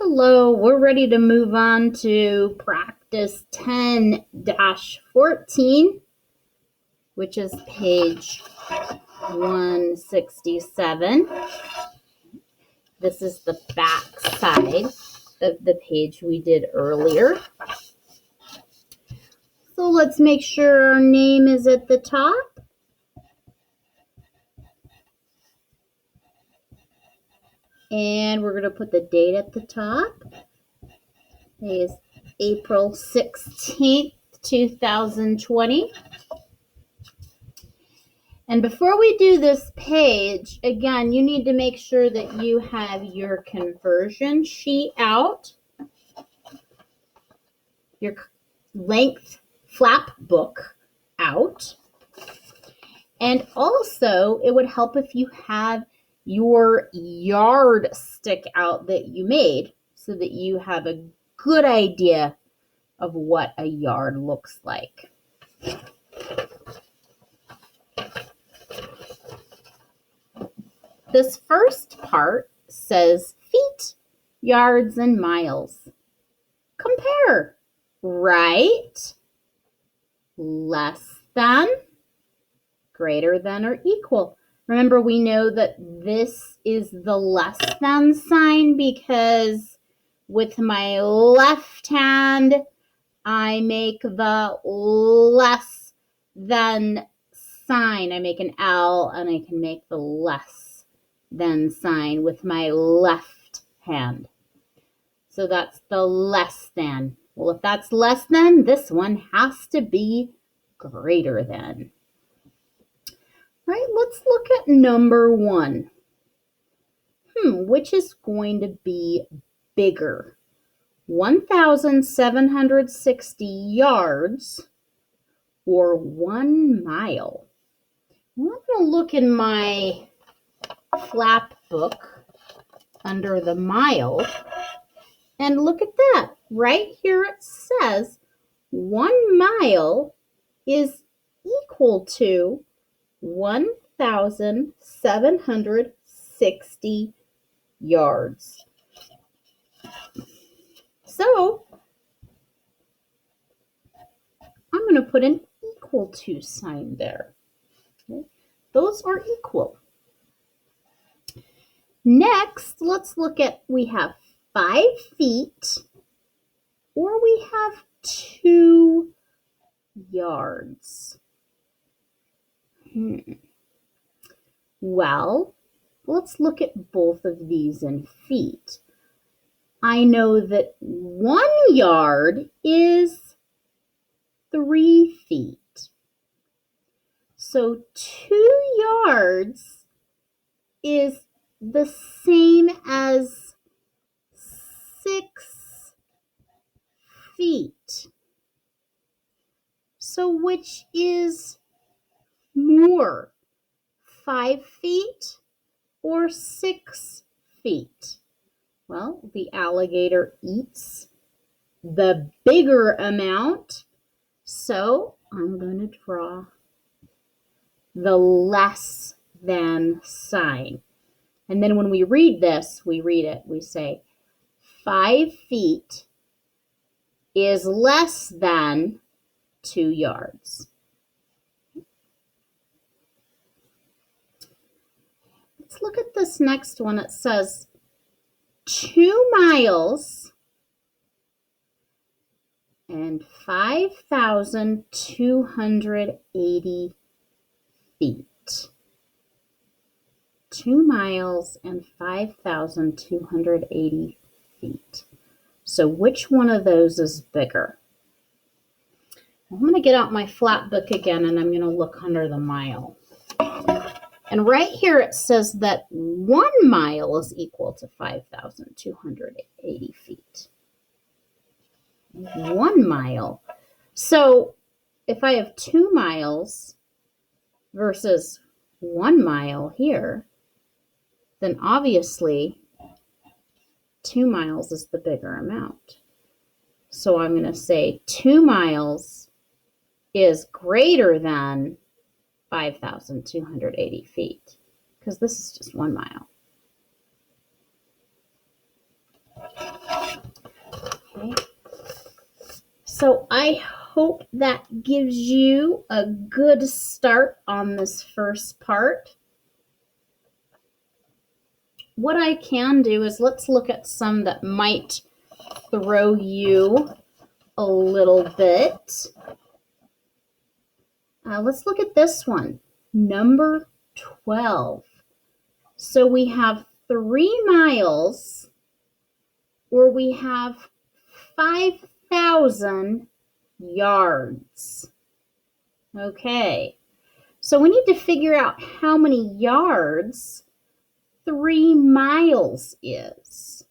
Hello, we're ready to move on to practice 10-14, which is page 167. This is the back side of the page we did earlier. So let's make sure our name is at the top. And we're going to put the date at the top. Today is April 16th, 2020. And before we do this page, again, you need to make sure that you have your conversion sheet out, your length flap book out, and also it would help if you have your yard stick out that you made so that you have a good idea of what a yard looks like. This first part says feet, yards, and miles. Compare, right? Less than, greater than, or equal. Remember, we know that this is the less than sign because with my left hand, I make the less than sign. I make an L and I can make the less than sign with my left hand. So that's the less than. Well, if that's less than, this one has to be greater than. Right, let's look at number 1. Which is going to be bigger? 1,760 yards or 1 mile? Well, I'm going to look in my flap book under the mile and look at that. Right here it says 1 mile is equal to 1,760 yards. So I'm going to put an equal to sign there. Okay. Those are equal. Next, let's look at, we have 5 feet or we have 2 yards. Well, let's look at both of these in feet. I know that 1 yard is 3 feet. So 2 yards is the same as 6 feet. So which is more, 5 feet or 6 feet? Well, the alligator eats the bigger amount, so I'm going to draw the less than sign. And then when we read this, we say 5 feet is less than 2 yards. Let's look at this next one. It says 2 miles and 5,280 feet. 2 miles and 5,280 feet. So which one of those is bigger? I'm going to get out my flat book again and I'm going to look under the mile. And right here it says that 1 mile is equal to 5,280 feet. 1 mile. So if I have 2 miles versus 1 mile here, then obviously 2 miles is the bigger amount. So I'm going to say 2 miles is greater than 5,280 feet because this is just 1 mile. So I hope that gives you a good start on this first part. What I can do is let's look at some that might throw you a little bit. Let's look at this one, number 12. So we have 3 miles, or we have 5,000 yards. Okay, so we need to figure out how many yards 3 miles is.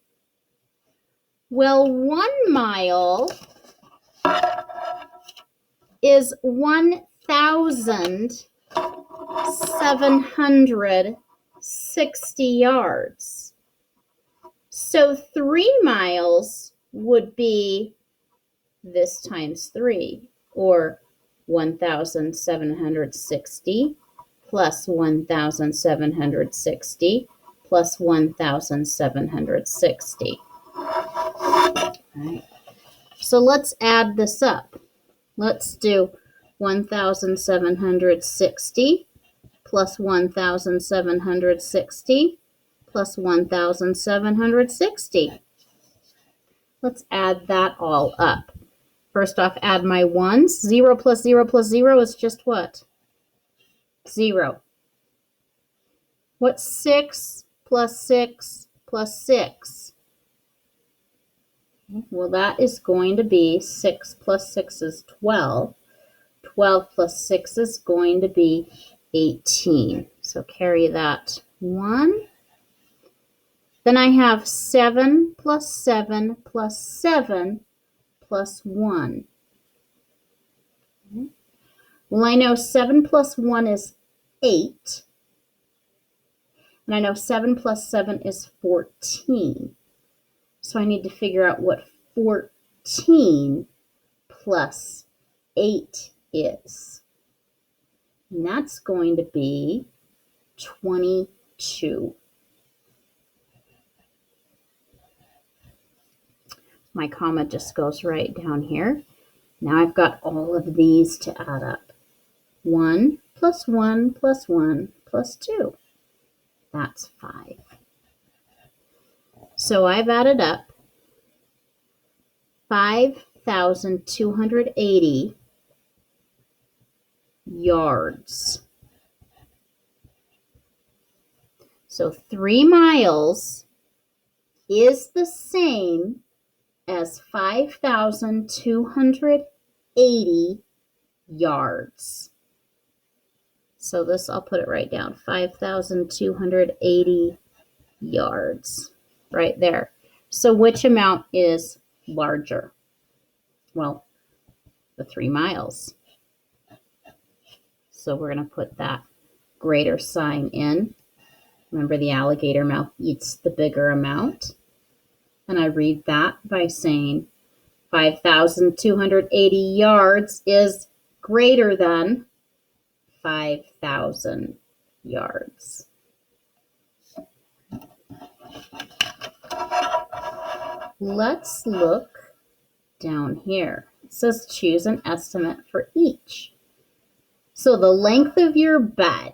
Well, 1 mile is 1,760 yards. So 3 miles would be this times 3, or 1,760 plus 1,760 plus 1,760. All right. So let's add this up. Let's do 1,760 plus 1,760 plus 1,760. Let's add that all up. First off, add my ones. 0 plus 0 plus 0 is just what? 0. What's 6 plus 6 plus 6? Well, that is going to be 6 plus 6 is 12. 12 plus 6 is going to be 18. So carry that 1. Then I have 7 plus 7 plus 7 plus 1. Well, I know 7 plus 1 is 8. And I know 7 plus 7 is 14. So I need to figure out what 14 plus 8 is. And that's going to be 22. My comma just goes right down here. Now I've got all of these to add up. 1 plus 1 plus 1 plus 2. That's 5. So I've added up 5,280 yards. So 3 miles is the same as 5,280 yards. So this, I'll put it right down, 5,280 yards, right there. So which amount is larger? Well, the 3 miles. So we're going to put that greater sign in. Remember, the alligator mouth eats the bigger amount. And I read that by saying 5,280 yards is greater than 5,000 yards. Let's look down here. It says choose an estimate for each. So the length of your bed,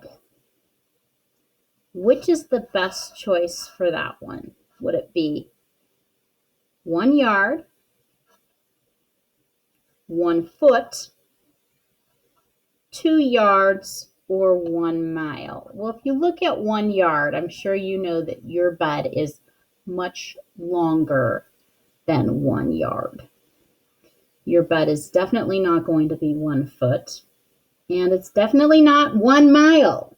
which is the best choice for that one? Would it be 1 yard, 1 foot, 2 yards, or 1 mile? Well, if you look at 1 yard, I'm sure you know that your bed is much longer than 1 yard. Your bed is definitely not going to be 1 foot, and it's definitely not 1 mile.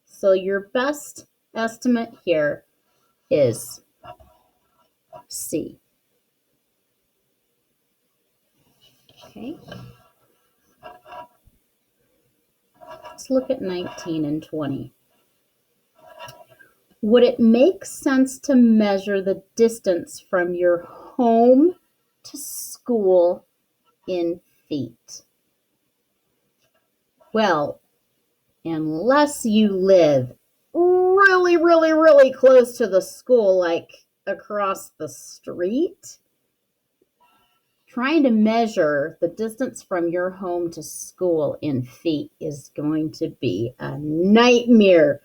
So your best estimate here is C. Okay. Let's look at 19 and 20. Would it make sense to measure the distance from your home to school in feet? Well, unless you live really, really, really close to the school, like across the street, trying to measure the distance from your home to school in feet is going to be a nightmare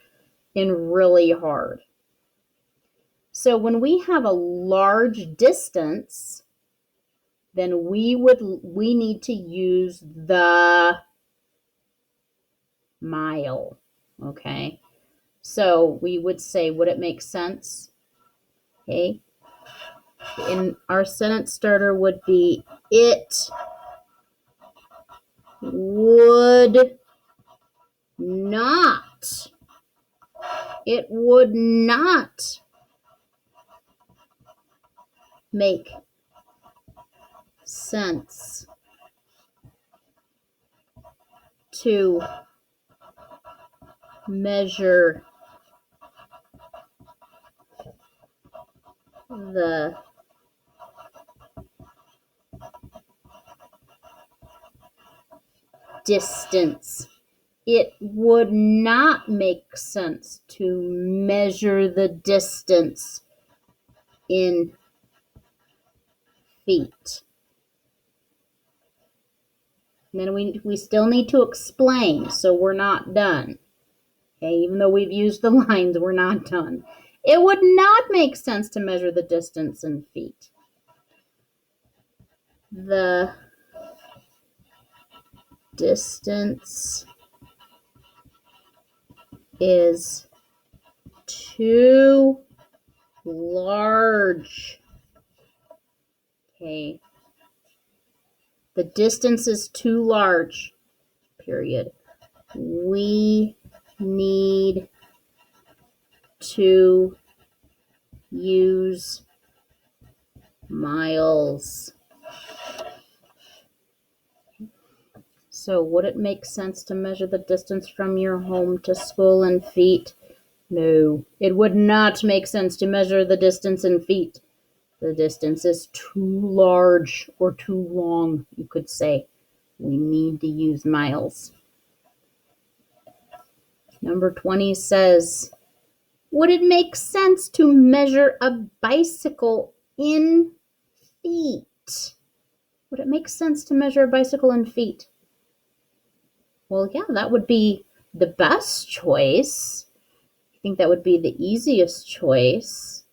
and really hard. So when we have a large distance, then we need to use the mile, okay? So we would say, would it make sense? Okay. And our sentence starter would be, it would not. It would not make sense to measure the distance. It would not make sense to measure the distance in feet. And then we still need to explain, so we're not done. Okay, even though we've used the lines, we're not done. It would not make sense to measure the distance in feet. The distance is too large. Okay. The distance is too large, period. We need to use miles. So would it make sense to measure the distance from your home to school in feet? No, it would not make sense to measure the distance in feet. The distance is too large or too long, you could say. We need to use miles. Number 20 says, would it make sense to measure a bicycle in feet? Would it make sense to measure a bicycle in feet? Well, yeah, that would be the best choice. I think that would be the easiest choice.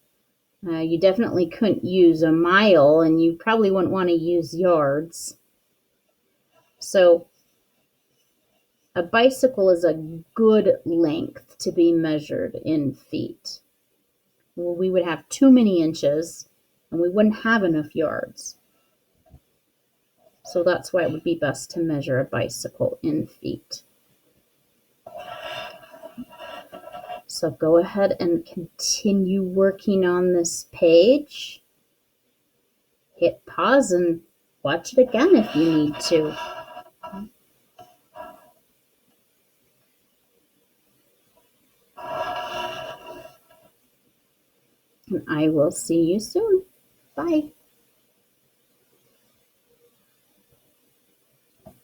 You definitely couldn't use a mile, and you probably wouldn't want to use yards. So a bicycle is a good length to be measured in feet. Well, we would have too many inches, and we wouldn't have enough yards. So that's why it would be best to measure a bicycle in feet. So go ahead and continue working on this page. Hit pause and watch it again if you need to. And I will see you soon. Bye.